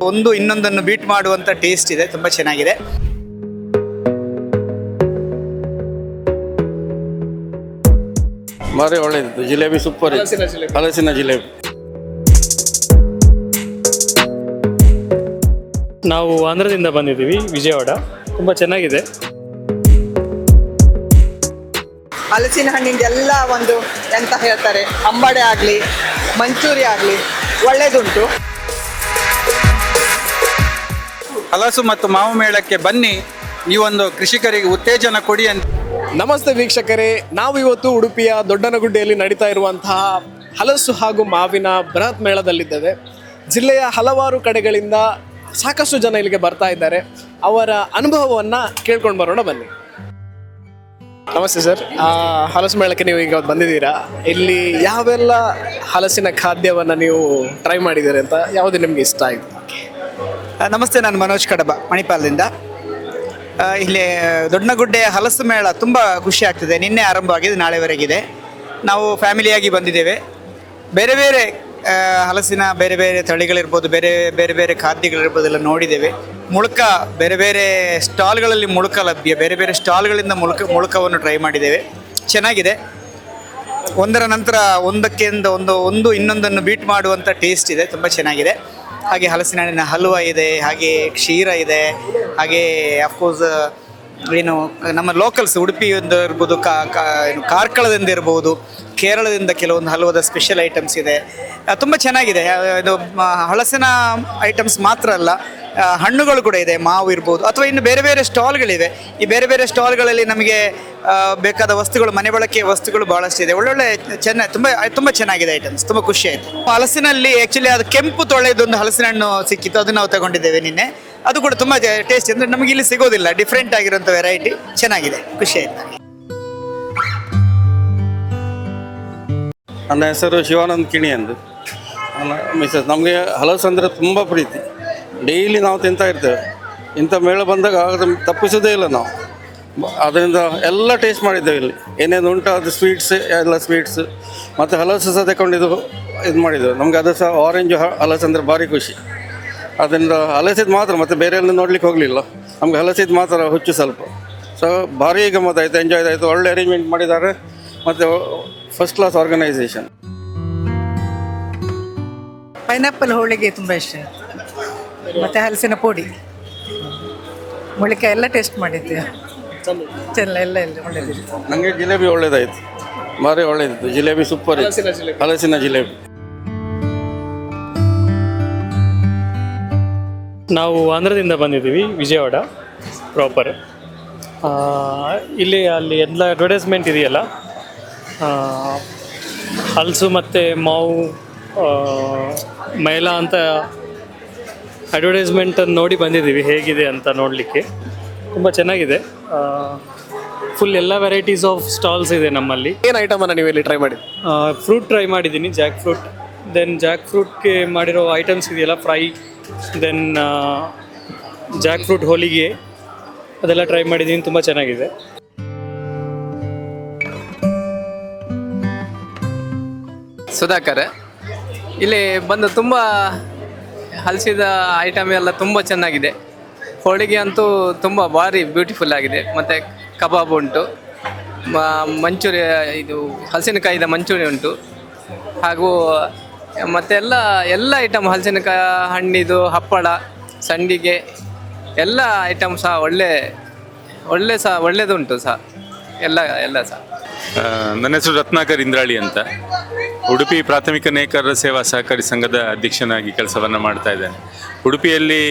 ಒಂದು ಇನ್ನೊಂದನ್ನು ಬೀಟ್ ಮಾಡುವಂಥ ಟೇಸ್ಟ್ ಇದೆ, ತುಂಬ ಚೆನ್ನಾಗಿದೆ. ಭಾರಿ ಒಳ್ಳೆಯದು. ಜಿಲೇಬಿ ಸೂಪರ್, ಹಲಸಿನ ಜಿಲೇಬಿ. ನಾವು ಆಂಧ್ರದಿಂದ ಬಂದಿದ್ದೀವಿ, ವಿಜಯವಾಡ. ತುಂಬ ಚೆನ್ನಾಗಿದೆ. ಹಲಸಿನ ಹಣ್ಣಿಂದ ಎಲ್ಲ ಒಂದು ಎಂತ ಹೇಳ್ತಾರೆ, ಅಂಬಡೆ ಆಗಲಿ ಮಂಚೂರಿ ಆಗಲಿ ಒಳ್ಳೆಯದುಂಟು. ಹಲಸು ಮತ್ತು ಮಾವು ಮೇಳಕ್ಕೆ ಬನ್ನಿ, ನೀವೊಂದು ಕೃಷಿಕರಿಗೆ ಉತ್ತೇಜನ ಕೊಡಿ ಅಂತ. ನಮಸ್ತೆ ವೀಕ್ಷಕರೇ, ನಾವು ಇವತ್ತು ಉಡುಪಿಯ ದೊಡ್ಡನಗುಡ್ಡೆಯಲ್ಲಿ ನಡೀತಾ ಇರುವಂತಹ ಹಲಸು ಹಾಗೂ ಮಾವಿನ ಬೃಹತ್ ಮೇಳದಲ್ಲಿದ್ದೇವೆ. ಜಿಲ್ಲೆಯ ಹಲವಾರು ಕಡೆಗಳಿಂದ ಸಾಕಷ್ಟು ಜನ ಇಲ್ಲಿಗೆ ಬರ್ತಾ ಇದ್ದಾರೆ. ಅವರ ಅನುಭವವನ್ನು ಕೇಳ್ಕೊಂಡು ಬರೋಣ ಬನ್ನಿ. ನಮಸ್ತೆ ಸರ್, ಹಲಸು ಮೇಳಕ್ಕೆ ನೀವು ಈಗ ಬಂದಿದ್ದೀರಾ. ಇಲ್ಲಿ ಯಾವೆಲ್ಲ ಹಲಸಿನ ಖಾದ್ಯವನ್ನು ನೀವು ಟ್ರೈ ಮಾಡಿದ್ದೀರಿ ಅಂತ, ಯಾವುದು ನಿಮಗೆ ಇಷ್ಟ ಆಯಿತು? ನಮಸ್ತೆ, ನಾನು ಮನೋಜ್ ಕಡಬ, ಮಣಿಪಾಲದಿಂದ. ಇಲ್ಲಿ ದೊಡ್ಡನಗುಡ್ಡೆಯ ಹಲಸು ಮೇಳ ತುಂಬ ಖುಷಿ ಆಗ್ತಿದೆ. ನಿನ್ನೆ ಆರಂಭವಾಗಿದೆ, ನಾಳೆವರೆಗಿದೆ. ನಾವು ಫ್ಯಾಮಿಲಿಯಾಗಿ ಬಂದಿದ್ದೇವೆ. ಬೇರೆ ಬೇರೆ ಹಲಸಿನ ಬೇರೆ ಬೇರೆ ತಳಿಗಳಿರ್ಬೋದು, ಬೇರೆ ಬೇರೆ ಬೇರೆ ಖಾದ್ಯಗಳಿರ್ಬೋದು ಎಲ್ಲ ನೋಡಿದ್ದೇವೆ. ಮುಳುಕ, ಬೇರೆ ಬೇರೆ ಸ್ಟಾಲ್ಗಳಲ್ಲಿ ಮುಳುಕ ಲಭ್ಯ, ಬೇರೆ ಬೇರೆ ಸ್ಟಾಲ್ಗಳಿಂದ ಮುಳುಕವನ್ನು ಟ್ರೈ ಮಾಡಿದ್ದೇವೆ. ಚೆನ್ನಾಗಿದೆ. ಒಂದರ ನಂತರ ಒಂದು ಇನ್ನೊಂದನ್ನು ಬೀಟ್ ಮಾಡುವಂಥ ಟೇಸ್ಟ್ ಇದೆ, ತುಂಬ ಚೆನ್ನಾಗಿದೆ. ಹಾಗೆ ಹಲಸಿನ ಹಣ್ಣಿನ ಹಲ್ವ ಇದೆ, ಹಾಗೆ ಕ್ಷೀರ ಇದೆ, ಹಾಗೆ ಅಫ್ಕೋರ್ಸ್ ಏನು ನಮ್ಮ ಲೋಕಲ್ಸ್ ಉಡುಪಿಯಿಂದ ಇರ್ಬೋದು, ಕಾರ್ಕಳದಿಂದ ಇರ್ಬೋದು, ಕೇರಳದಿಂದ ಕೆಲವೊಂದು ಹಲ್ವದ ಸ್ಪೆಷಲ್ ಐಟಮ್ಸ್ ಇದೆ. ತುಂಬ ಚೆನ್ನಾಗಿದೆ. ಇದು ಹಲಸಿನ ಐಟಮ್ಸ್ ಮಾತ್ರ ಅಲ್ಲ, ಹಣ್ಣುಗಳು ಕೂಡ ಇದೆ. ಮಾವು ಇರ್ಬೋದು, ಅಥವಾ ಇನ್ನು ಬೇರೆ ಬೇರೆ ಸ್ಟಾಲ್ಗಳಿವೆ. ಈ ಬೇರೆ ಬೇರೆ ಸ್ಟಾಲ್ಗಳಲ್ಲಿ ನಮಗೆ ಬೇಕಾದ ವಸ್ತುಗಳು, ಮನೆ ಬಳಕೆಯ ವಸ್ತುಗಳು ಭಾಳಷ್ಟಿದೆ. ಒಳ್ಳೊಳ್ಳೆ ತುಂಬ ಚೆನ್ನಾಗಿದೆ ಐಟಮ್ಸ್. ತುಂಬ ಖುಷಿ ಆಯಿತು. ಹಲಸಿನಲ್ಲಿ ಆ್ಯಕ್ಚುಲಿ ಅದು ಕೆಂಪು ತೊಳೆದೊಂದು ಹಲಸಿನ ಹಣ್ಣು ಸಿಕ್ಕಿತ್ತು, ಅದು ನಾವು ತಗೊಂಡಿದ್ದೇವೆ ನಿನ್ನೆ. ಅದು ಕೂಡ ತುಂಬ ಟೇಸ್ಟ್, ಅಂದರೆ ನಮಗೆ ಇಲ್ಲಿ ಸಿಗೋದಿಲ್ಲ. ಡಿಫ್ರೆಂಟ್ ಆಗಿರೋಂಥ ವೆರೈಟಿ ಚೆನ್ನಾಗಿದೆ, ಖುಷಿ ಆಯಿತು. ನನ್ನ ಹೆಸರು ಶಿವಾನಂದ್ ಕಿಣಿ ಎಂದು. ಮಿಸಸ್, ನಮಗೆ ಹಲಸು ಅಂದರೆ ತುಂಬ ಪ್ರೀತಿ. ಡೈಲಿ ನಾವು ತಿಂತಾ ಇರ್ತೇವೆ. ಇಂಥ ಮೇಳ ಬಂದಾಗ ತಪ್ಪಿಸೋದೇ ಇಲ್ಲ ನಾವು. ಅದರಿಂದ ಎಲ್ಲ ಟೇಸ್ಟ್ ಮಾಡಿದ್ದೇವೆ. ಇಲ್ಲಿ ಏನೇನು ಉಂಟು ಅದು ಸ್ವೀಟ್ಸ್, ಎಲ್ಲ ಸ್ವೀಟ್ಸ್ ಮತ್ತು ಹಲಸು ಸಹ ತಗೊಂಡಿದ್ದು ಇದು ಮಾಡಿದ್ದೆವು. ನಮಗೆ ಅದು ಸಹ ಆರೆಂಜ್ ಹಲಸು ಅಂದರೆ ಭಾರಿ ಖುಷಿ. ಅದರಿಂದ ಹಲಸಿದ್ದು ಮಾತ್ರ, ಮತ್ತು ಬೇರೆ ಎಲ್ಲ ನೋಡ್ಲಿಕ್ಕೆ ಹೋಗಲಿಲ್ಲ. ನಮಗೆ ಹಲಸಿದ್ದು ಮಾತ್ರ ಹುಚ್ಚು ಸ್ವಲ್ಪ. ಸೊ ಭಾರಿ ಗಮ್ಮತ್ತಾಯಿತು, ಎಂಜಾಯ್ ಆಯಿತು. ಒಳ್ಳೆ ಅರೇಂಜ್ಮೆಂಟ್ ಮಾಡಿದ್ದಾರೆ ಮತ್ತು ಫಸ್ಟ್ ಕ್ಲಾಸ್ ಆರ್ಗನೈಸೇಷನ್. ಪೈನಾಪಲ್ ಹೋಳಿಗೆ ತುಂಬ ಇಷ್ಟ ಆಯಿತು. ಮತ್ತು ಹಲಸಿನ ಪುಡಿ, ಮೊಳಿಕೆ ಎಲ್ಲ ಟೇಸ್ಟ್ ಮಾಡಿದ್ದೆ. ಎಲ್ಲ ಒಳ್ಳೆಯದಿತ್ತು. ನನಗೆ ಜಿಲೇಬಿ ಒಳ್ಳೇದಾಯಿತು, ಭಾರಿ ಒಳ್ಳೆಯದಿತ್ತು. ಜಿಲೇಬಿ ಸೂಪರ್, ಹಲಸಿನ ಜಿಲೇಬಿ. ನಾವು ಆಂಧ್ರದಿಂದ ಬಂದಿದ್ದೀವಿ, ವಿಜಯವಾಡ ಪ್ರಾಪರ್. ಅಲ್ಲಿ ಎಲ್ಲ ಅಡ್ವರ್ಟೈಸ್ಮೆಂಟ್ ಇದೆಯಲ್ಲ, ಹಲಸು ಮತ್ತು ಮಾವು ಮೇಳ ಅಂತ ಅಡ್ವರ್ಟೈಸ್ಮೆಂಟನ್ನು ನೋಡಿ ಬಂದಿದ್ದೀವಿ, ಹೇಗಿದೆ ಅಂತ ನೋಡಲಿಕ್ಕೆ. ತುಂಬ ಚೆನ್ನಾಗಿದೆ. ಫುಲ್ ಎಲ್ಲ ವೆರೈಟೀಸ್ ಆಫ್ ಸ್ಟಾಲ್ಸ್ ಇದೆ ನಮ್ಮಲ್ಲಿ. ಏನು ಐಟಮನ್ನು ನೀವು ಇಲ್ಲಿ ಟ್ರೈ ಮಾಡಿ? ಫ್ರೂಟ್ ಟ್ರೈ ಮಾಡಿದ್ದೀನಿ, ಜಾಕ್ ಫ್ರೂಟ್. ದೆನ್ ಜಾಕ್ ಫ್ರೂಟ್ಗೆ ಮಾಡಿರೋ ಐಟಮ್ಸ್ ಇದೆಯಲ್ಲ, ಫ್ರೈ, ದೆನ್ ಜಾಕ್ ಫ್ರೂಟ್ ಹೋಳಿಗೆ, ಅದೆಲ್ಲ ಟ್ರೈ ಮಾಡಿದ್ದೀನಿ. ತುಂಬ ಚೆನ್ನಾಗಿದೆ. ಸುಧಾಕರ್, ಇಲ್ಲಿ ಬಂದು ತುಂಬ ಹಲಸಿದ ಐಟಮ್ ಎಲ್ಲ ತುಂಬ ಚೆನ್ನಾಗಿದೆ. ಹೋಳಿಗೆ ಅಂತೂ ತುಂಬ ಭಾರಿ ಬ್ಯೂಟಿಫುಲ್ ಆಗಿದೆ. ಮತ್ತು ಕಬಾಬ್ ಉಂಟು, ಮಂಚೂರಿ, ಇದು ಹಲಸಿನಕಾಯಿದ ಮಂಚೂರಿ ಉಂಟು, ಹಾಗೂ ಮತ್ತು ಎಲ್ಲ ಐಟಮ್, ಹಲಸಿನಕಾಯಿ ಹಣ್ಣಿದು ಹಪ್ಪಳ, ಸಂಡಿಗೆ, ಎಲ್ಲ ಐಟಮ್ ಸಹ ಒಳ್ಳೆಯದುಂಟು ಸಹ, ಎಲ್ಲ ಸಹ. ನನ್ನ ಹೆಸರು ರತ್ನಾಕರ್ ಇಂದ್ರಾಳಿ ಅಂತ. ಉಡುಪಿ ಪ್ರಾಥಮಿಕ ನೇಕಾರರ ಸೇವಾ ಸಹಕಾರಿ ಸಂಘದ ಅಧ್ಯಕ್ಷನಾಗಿ ಕೆಲಸವನ್ನು ಮಾಡ್ತಾ ಇದ್ದೇನೆ. ಉಡುಪಿಯಲ್ಲಿ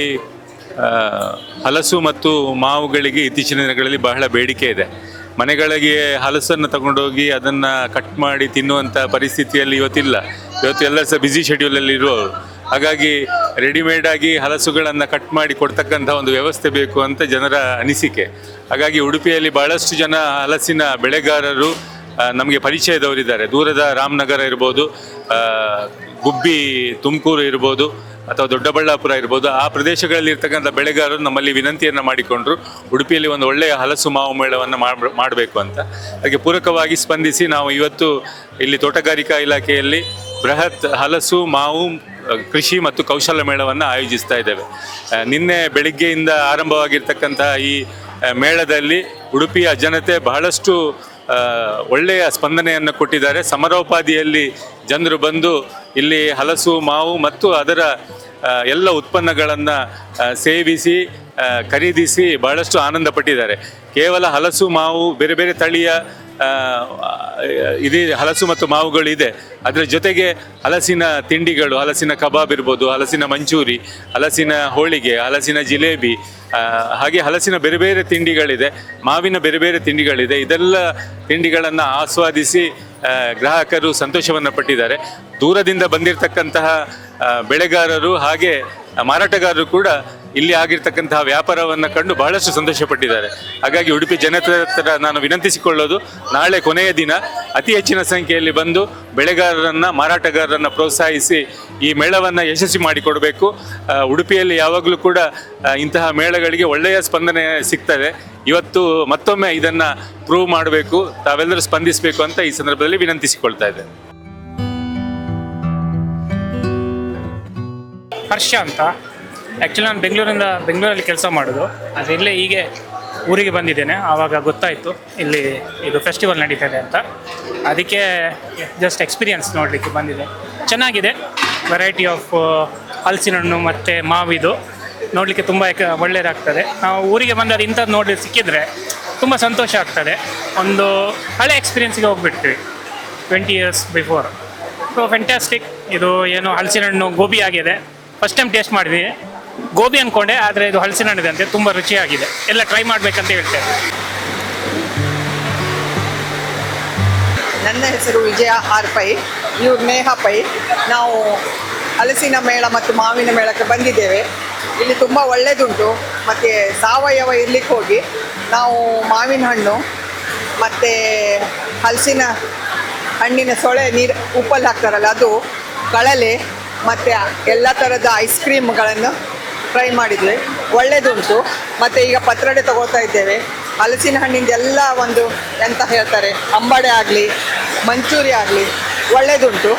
ಹಲಸು ಮತ್ತು ಮಾವುಗಳಿಗೆ ಇತ್ತೀಚಿನ ದಿನಗಳಲ್ಲಿ ಬಹಳ ಬೇಡಿಕೆ ಇದೆ. ಮನೆಗಳಿಗೆ ಹಲಸನ್ನು ತಗೊಂಡೋಗಿ ಅದನ್ನು ಕಟ್ ಮಾಡಿ ತಿನ್ನುವಂಥ ಪರಿಸ್ಥಿತಿಯಲ್ಲಿ ಇವತ್ತು ಎಲ್ಲ ಸಹ ಬ್ಯುಸಿ ಶೆಡ್ಯೂಲಲ್ಲಿ ಇರುವವರು. ಹಾಗಾಗಿ ರೆಡಿಮೇಡಾಗಿ ಹಲಸುಗಳನ್ನು ಕಟ್ ಮಾಡಿ ಕೊಡ್ತಕ್ಕಂಥ ಒಂದು ವ್ಯವಸ್ಥೆ ಬೇಕು ಅಂತ ಜನರ ಅನಿಸಿಕೆ. ಹಾಗಾಗಿ ಉಡುಪಿಯಲ್ಲಿ ಭಾಳಷ್ಟು ಜನ ಹಲಸಿನ ಬೆಳೆಗಾರರು ನಮಗೆ ಪರಿಚಯದವರಿದ್ದಾರೆ. ದೂರದ ರಾಮನಗರ ಇರ್ಬೋದು, ಗುಬ್ಬಿ ತುಮಕೂರು ಇರ್ಬೋದು, ಅಥವಾ ದೊಡ್ಡಬಳ್ಳಾಪುರ ಇರ್ಬೋದು, ಆ ಪ್ರದೇಶಗಳಲ್ಲಿ ಇರ್ತಕ್ಕಂಥ ಬೆಳೆಗಾರರು ನಮ್ಮಲ್ಲಿ ವಿನಂತಿಯನ್ನು ಮಾಡಿಕೊಂಡ್ರು ಉಡುಪಿಯಲ್ಲಿ ಒಂದು ಒಳ್ಳೆಯ ಹಲಸು ಮಾವು ಮೇಳವನ್ನು ಮಾಡಬೇಕು ಅಂತ. ಅದಕ್ಕೆ ಪೂರಕವಾಗಿ ಸ್ಪಂದಿಸಿ ನಾವು ಇವತ್ತು ಇಲ್ಲಿ ತೋಟಗಾರಿಕಾ ಇಲಾಖೆಯಲ್ಲಿ ಬೃಹತ್ ಹಲಸು ಮಾವು ಕೃಷಿ ಮತ್ತು ಕೌಶಲ್ಯ ಮೇಳವನ್ನು ಆಯೋಜಿಸ್ತಾ ಇದ್ದೇವೆ. ನಿನ್ನೆ ಬೆಳಿಗ್ಗೆಯಿಂದ ಆರಂಭವಾಗಿರ್ತಕ್ಕಂತಹ ಈ ಮೇಳದಲ್ಲಿ ಉಡುಪಿಯ ಜನತೆ ಬಹಳಷ್ಟು ಒಳ್ಳೆಯ ಸ್ಪಂದನೆಯನ್ನು ಕೊಟ್ಟಿದ್ದಾರೆ. ಸಮರೋಪಾದಿಯಲ್ಲಿ ಜನರು ಬಂದು ಇಲ್ಲಿ ಹಲಸು ಮಾವು ಮತ್ತು ಅದರ ಎಲ್ಲ ಉತ್ಪನ್ನಗಳನ್ನು ಸೇವಿಸಿ ಖರೀದಿಸಿ ಬಹಳಷ್ಟು ಆನಂದ ಪಟ್ಟಿದ್ದಾರೆ. ಕೇವಲ ಹಲಸು ಮಾವು ಬೇರೆ ಬೇರೆ ತಳಿಯ ಇದು ಹಲಸು ಮತ್ತು ಮಾವುಗಳು ಇದೆ. ಅದರ ಜೊತೆಗೆ ಹಲಸಿನ ತಿಂಡಿಗಳು, ಹಲಸಿನ ಕಬಾಬ್ ಇರ್ಬೋದು, ಹಲಸಿನ ಮಂಚೂರಿ, ಹಲಸಿನ ಹೋಳಿಗೆ, ಹಲಸಿನ ಜಿಲೇಬಿ, ಹಾಗೆ ಹಲಸಿನ ಬೇರೆ ಬೇರೆ ತಿಂಡಿಗಳಿದೆ, ಮಾವಿನ ಬೇರೆ ಬೇರೆ ತಿಂಡಿಗಳಿದೆ. ಇದೆಲ್ಲ ತಿಂಡಿಗಳನ್ನು ಆಸ್ವಾದಿಸಿ ಗ್ರಾಹಕರು ಸಂತೋಷವನ್ನು ಪಟ್ಟಿದ್ದಾರೆ. ದೂರದಿಂದ ಬಂದಿರತಕ್ಕಂತಹ ಬೆಳೆಗಾರರು ಹಾಗೆ ಮಾರಾಟಗಾರರು ಕೂಡ ಇಲ್ಲಿ ಆಗಿರ್ತಕ್ಕಂತಹ ವ್ಯಾಪಾರವನ್ನು ಕಂಡು ಬಹಳಷ್ಟು ಸಂತೋಷಪಟ್ಟಿದ್ದಾರೆ. ಹಾಗಾಗಿ ಉಡುಪಿ ಜನತೆ ಹತ್ರ ನಾನು ವಿನಂತಿಸಿಕೊಳ್ಳೋದು, ನಾಳೆ ಕೊನೆಯ ದಿನ ಅತಿ ಹೆಚ್ಚಿನ ಸಂಖ್ಯೆಯಲ್ಲಿ ಬಂದು ಬೆಳೆಗಾರರನ್ನು ಮಾರಾಟಗಾರರನ್ನು ಪ್ರೋತ್ಸಾಹಿಸಿ ಈ ಮೇಳವನ್ನು ಯಶಸ್ವಿ ಮಾಡಿಕೊಡಬೇಕು. ಉಡುಪಿಯಲ್ಲಿ ಯಾವಾಗಲೂ ಕೂಡ ಇಂತಹ ಮೇಳಗಳಿಗೆ ಒಳ್ಳೆಯ ಸ್ಪಂದನೆ ಸಿಗ್ತದೆ. ಇವತ್ತು ಮತ್ತೊಮ್ಮೆ ಇದನ್ನು ಪ್ರೂವ್ ಮಾಡಬೇಕು, ತಾವೆಲ್ಲರೂ ಸ್ಪಂದಿಸಬೇಕು ಅಂತ ಈ ಸಂದರ್ಭದಲ್ಲಿ ವಿನಂತಿಸಿಕೊಳ್ತಾ ಇದ್ದೇನೆ. ಹರ್ಷ ಅಂತ. ಆ್ಯಕ್ಚುಲಿ ನಾನು ಬೆಂಗಳೂರಲ್ಲಿ ಕೆಲಸ ಮಾಡೋದು. ಅದು ಇಲ್ಲೇ ಹೀಗೆ ಊರಿಗೆ ಬಂದಿದ್ದೇನೆ. ಆವಾಗ ಗೊತ್ತಾಯಿತು ಇಲ್ಲಿ ಇದು ಫೆಸ್ಟಿವಲ್ ನಡೀತಾ ಇದೆ ಅಂತ. ಅದಕ್ಕೆ ಜಸ್ಟ್ ಎಕ್ಸ್ಪೀರಿಯನ್ಸ್ ನೋಡಲಿಕ್ಕೆ ಬಂದಿದೆ. ಚೆನ್ನಾಗಿದೆ. ವೆರೈಟಿ ಆಫ್ ಹಲಸಿನ ಹಣ್ಣು ಮತ್ತು ಮಾವಿದು ನೋಡಲಿಕ್ಕೆ ತುಂಬ ಒಳ್ಳೆಯದಾಗ್ತದೆ. ನಾವು ಊರಿಗೆ ಬಂದಾಗ ಇಂಥದ್ದು ನೋಡಿ ಸಿಕ್ಕಿದರೆ ತುಂಬ ಸಂತೋಷ ಆಗ್ತದೆ. ಒಂದು ಹಳೆ ಎಕ್ಸ್ಪೀರಿಯನ್ಸಿಗೆ ಹೋಗ್ಬಿಡ್ತೀವಿ 20 years ಬಿಫೋರ್. So fantastic. ಇದು ಏನು ಹಲಸಿನ ಹಣ್ಣು ಗೋಬಿ ಆಗಿದೆ. ಫಸ್ಟ್ ಟೈಮ್ ಟೇಸ್ಟ್ ಮಾಡಿದ್ವಿ. ಗೋಬಿ ಅಂದ್ಕೊಂಡೆ, ಆದರೆ ಇದು ಹಲಸಿನ ಹಣ್ಣಿದಂತೆ ತುಂಬ ರುಚಿಯಾಗಿದೆ. ಎಲ್ಲ ಟ್ರೈ ಮಾಡಬೇಕಂತ ಹೇಳ್ತೇನೆ. ನನ್ನ ಹೆಸರು ವಿಜಯ ಆರ್ ಪೈ, ಇವ್ರು ನೇಹ ಪೈ. ನಾವು ಹಲಸಿನ ಮೇಳ ಮತ್ತು ಮಾವಿನ ಮೇಳಕ್ಕೆ ಬಂದಿದ್ದೇವೆ. ಇಲ್ಲಿ ತುಂಬ ಒಳ್ಳೆಯದುಂಟು. ಮತ್ತು ಸಾವಯವ ಇರ್ಲಿಕ್ಕೆ ಹೋಗಿ ನಾವು ಮಾವಿನ ಹಣ್ಣು ಮತ್ತು ಹಲಸಿನ ಹಣ್ಣಿನ ಸೊಳೆ ನೀರು ಉಪ್ಪಲ್ಲಿ ಹಾಕ್ತಾರಲ್ಲ ಅದು, ಕಳಲೆ ಮತ್ತು ಎಲ್ಲ ಥರದ ಐಸ್ ಕ್ರೀಮ್ಗಳನ್ನು ಟ್ರೈ ಮಾಡಿದ್ವಿ. ಒಳ್ಳೆಯದುಂಟು. ಮತ್ತು ಈಗ ಪತ್ರೊಡೆ ತಗೋತಾ ಇದ್ದೇವೆ. ಹಲಸಿನ ಹಣ್ಣಿಂದ ಎಲ್ಲ ಒಂದು ಎಂತ ಹೇಳ್ತಾರೆ, ಅಂಬಡೆ ಆಗಲಿ ಮಂಚೂರಿ ಆಗಲಿ ಒಳ್ಳೆಯದುಂಟು.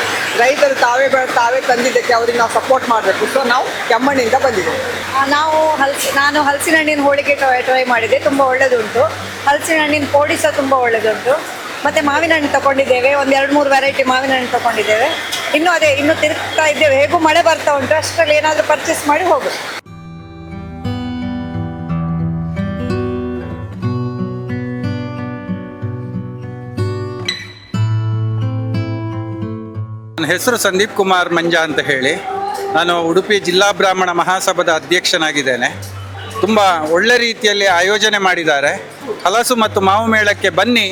ರೈತರು ತಾವೇ ತಂದಿದ್ದಕ್ಕೆ ಅವ್ರಿಗೆ ನಾವು ಸಪೋರ್ಟ್ ಮಾಡಬೇಕು. ಸೊ ನಾವು ಕೆಮ್ಮಣ್ಣಿಂದ ಬಂದಿದ್ದೇವೆ. ನಾನು ಹಲಸಿನ ಹಣ್ಣಿನ ಹೋಳಿಗೆ ಟ್ರೈ ಮಾಡಿದೆ. ತುಂಬ ಒಳ್ಳೆಯದುಂಟು. ಹಲಸಿನ ಹಣ್ಣಿನ ಪೋಡಿ ಸಹ ತುಂಬ ಒಳ್ಳೆಯದುಂಟು. ಮತ್ತು ಮಾವಿನ ಹಣ್ಣು ತಗೊಂಡಿದ್ದೇವೆ. ಒಂದು 2-3 ವೆರೈಟಿ ಮಾವಿನ ಹಣ್ಣು ತಗೊಂಡಿದ್ದೇವೆ. ಇನ್ನೂ ತಿರುಗ್ತಾ ಇದ್ದೇವೆ. ಹೇಗೂ ಮಳೆ ಬರ್ತಾ ಉಂಟು, ಅಷ್ಟರಲ್ಲಿ ಏನಾದರೂ ಪರ್ಚೇಸ್ ಮಾಡಿ ಹೋಗು. ನನ್ನ ಹೆಸರು ಸಂದೀಪ್ ಕುಮಾರ್ ಮಂಜಾ ಅಂತ ಹೇಳಿ. ನಾನು ಉಡುಪಿ ಜಿಲ್ಲಾ ಬ್ರಾಹ್ಮಣ ಮಹಾಸಭಾದ ಅಧ್ಯಕ್ಷನಾಗಿದ್ದೇನೆ. ತುಂಬ ಒಳ್ಳೆ ರೀತಿಯಲ್ಲಿ ಆಯೋಜನೆ ಮಾಡಿದ್ದಾರೆ. ಹಲಸು ಮತ್ತು ಮಾವು ಮೇಳಕ್ಕೆ ಬನ್ನಿ,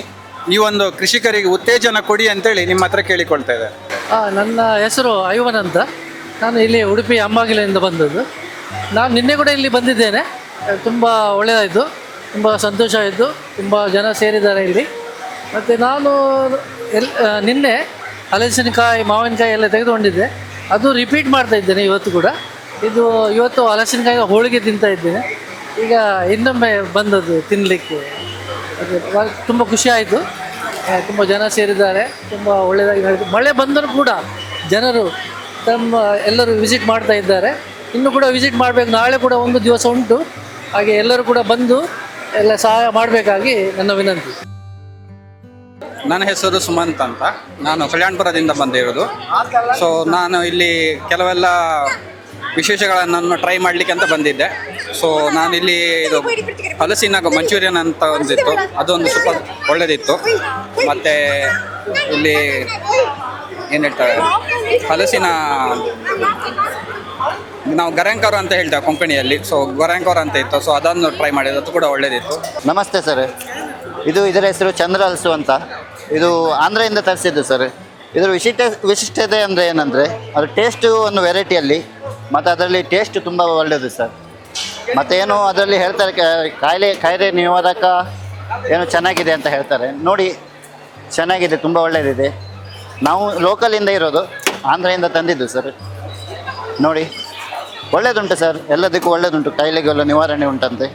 ಈ ಒಂದು ಕೃಷಿಕರಿಗೆ ಉತ್ತೇಜನ ಕೊಡಿ ಅಂತೇಳಿ ನಿಮ್ಮ ಹತ್ರ ಕೇಳಿಕೊಳ್ತಾ ಇದ್ದಾರೆ. ನನ್ನ ಹೆಸರು ಐವನ್ ಅಂತ. ನಾನು ಇಲ್ಲಿ ಉಡುಪಿ ಅಂಬಾಗಿಲಿಂದ ಬಂದದ್ದು. ನಾನು ನಿನ್ನೆ ಕೂಡ ಇಲ್ಲಿ ಬಂದಿದ್ದೇನೆ. ತುಂಬ ಒಳ್ಳೆಯದಾಯಿತು, ತುಂಬ ಸಂತೋಷ ಆಯಿತು. ತುಂಬ ಜನ ಸೇರಿದ್ದಾರೆ ಇಲ್ಲಿ. ಮತ್ತು ನಾನು ನಿನ್ನೆ ಹಲಸಿನಕಾಯಿ ಮಾವಿನಕಾಯಿ ಎಲ್ಲ ತೆಗೆದುಕೊಂಡಿದ್ದೆ. ಅದು ರಿಪೀಟ್ ಮಾಡ್ತಾ ಇದ್ದೇನೆ ಇವತ್ತು ಕೂಡ. ಇವತ್ತು ಹಲಸಿನಕಾಯಿ ಹೋಳಿಗೆ ತಿಂತಾ ಇದ್ದೇನೆ. ಈಗ ಇನ್ನೊಮ್ಮೆ ಬಂದದ್ದು ತಿನ್ನಲಿಕ್ಕೆ. ತುಂಬ ಖುಷಿ ಆಯಿತು. ತುಂಬ ಜನ ಸೇರಿದ್ದಾರೆ. ತುಂಬ ಒಳ್ಳೆಯದಾಗಿ ನಡೆಯಿತು. ಮಳೆ ಬಂದರೂ ಕೂಡ ಜನರು ಎಲ್ಲರೂ ವಿಸಿಟ್ ಮಾಡ್ತಾ ಇದ್ದಾರೆ. ಇನ್ನೂ ಕೂಡ ವಿಸಿಟ್ ಮಾಡಬೇಕು. ನಾಳೆ ಕೂಡ ಒಂದು ದಿವಸ ಉಂಟು. ಹಾಗೆ ಎಲ್ಲರೂ ಕೂಡ ಬಂದು ಎಲ್ಲ ಸಹಾಯ ಮಾಡಬೇಕಾಗಿ ನನ್ನ ವಿನಂತಿ. ನನ್ನ ಹೆಸರು ಸುಮಂತ್ ಅಂತ. ನಾನು ಕಲ್ಯಾಣಪುರದಿಂದ ಬಂದಿರೋದು. ಸೊ ನಾನು ಇಲ್ಲಿ ಕೆಲವೆಲ್ಲ ವಿಶೇಷಗಳನ್ನು ಟ್ರೈ ಮಾಡಲಿಕ್ಕೆ ಅಂತ ಬಂದಿದ್ದೆ. ಸೊ ನಾನಿಲ್ಲಿ ಇದು ಹಲಸಿನ ಮಂಚೂರಿಯನ್ ಅಂತ ಒಂದಿತ್ತು, ಅದೊಂದು ಸ್ವಲ್ಪ ಒಳ್ಳೆಯದಿತ್ತು. ಮತ್ತು ಇಲ್ಲಿ ಏನು ಹೇಳ್ತಾರೆ, ಹಲಸಿನ ನಾವು ಗರಂಕರ್ ಅಂತ ಹೇಳ್ತೇವೆ ಕೊಂಕಣಿಯಲ್ಲಿ. ಸೊ ಗರಂಕರ್ ಅಂತ ಇತ್ತು. ಸೊ ಅದನ್ನು ಟ್ರೈ ಮಾಡಿದ್ದು, ಅದು ಕೂಡ ಒಳ್ಳೆಯದಿತ್ತು. ನಮಸ್ತೆ ಸರ್. ಇದರ ಹೆಸರು ಚಂದ್ರ ಹಲಸು ಅಂತ. ಇದು ಆಂಧ್ರದಿಂದ ತರಿಸಿದ್ದು ಸರ್. ಇದರ ವಿಶಿಷ್ಟತೆ ಅಂದರೆ ಏನಂದರೆ ಅದು ಟೇಸ್ಟು ಒಂದು ವೆರೈಟಿಯಲ್ಲಿ, ಮತ್ತು ಅದರಲ್ಲಿ ಟೇಸ್ಟ್ ತುಂಬ ಒಳ್ಳೆಯದು ಸರ್. ಮತ್ತೇನು ಅದರಲ್ಲಿ ಹೇಳ್ತಾರೆ, ಕಾಯಿಲೆ ನಿರೋಧಕ ಏನು ಚೆನ್ನಾಗಿದೆ ಅಂತ ಹೇಳ್ತಾರೆ. ನೋಡಿ, ಚೆನ್ನಾಗಿದೆ, ತುಂಬ ಒಳ್ಳೆಯದಿದೆ. ನಾವು ಲೋಕಲಿಂದ ಇರೋದು, ಆಂಧ್ರದಿಂದ ತಂದಿದ್ದು ಸರ್. ನೋಡಿ, ಒಳ್ಳೆಯದುಂಟು ಸರ್, ಎಲ್ಲದಕ್ಕೂ ಒಳ್ಳೆಯದುಂಟು, ಕಾಯಿಲೆಗೆಲ್ಲ ನಿವಾರಣೆ ಉಂಟಂತೆ.